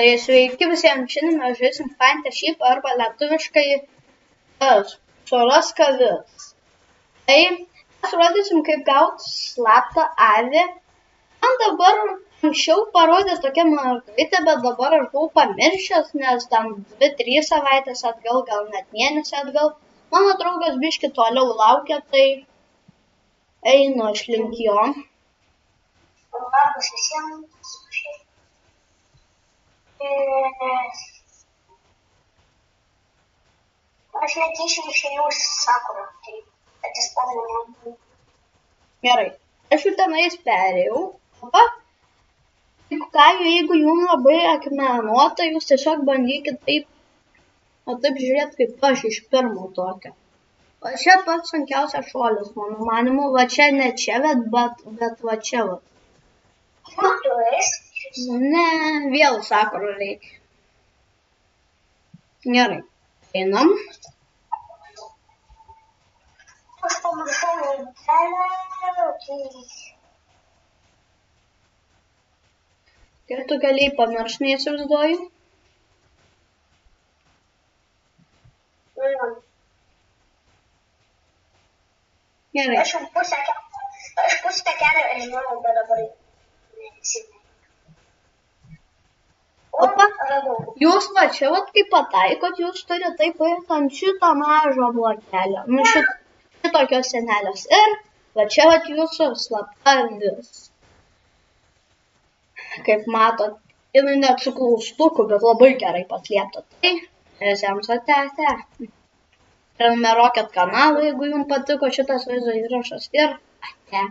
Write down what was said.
Tai sveiki visiems, šiandien mes žaisim Find a Sheep arba lietuviškai surask avis. Tai mes rodysim, kaip gauti slaptą avį. Man dabar anksčiau parodė tokia mergaitė, bet dabar aš buvau pamiršęs, nes ten 2-3 savaitės atgal, gal net mėnesį atgal. Mano draugas biški toliau laukia, tai einu aš link jo. Labas visiems. Aš netyčia išėjau iš Sakuro, tai atsispaudžiau. Gerai, aš jau tenais perėjau. Jeigu jums labai akmenuota, jūs tiesiog bandykit taip žiūrėti, kaip aš iš pirmo tokio. O čia pats sunkiausias šuolis, mano manimu, va čia ne čia, bet va čia va. Tu esi? Ne, vėl Sakuro reikia. Gerai, einam. Aš pamiršau lentelę. Ir tu galėjai pamiršti, neįsivaizduoju. Gerai. Aš pusę kelio žinojau, bet dabar neatsimenu. Opa, jūs va čia, kai pataikot, jūs turite taip paimti ant šito mažo blokelio. Nu šitokios senelės. Ir va čia jūsų slapta avis. Kaip matot, jinai net su klaustuku, bet labai gerai paslėpta. Tai visiems ate. Prenumeruokit kanalą, jeigu jums patiko šitas vaizdo įrašas. Ir ate.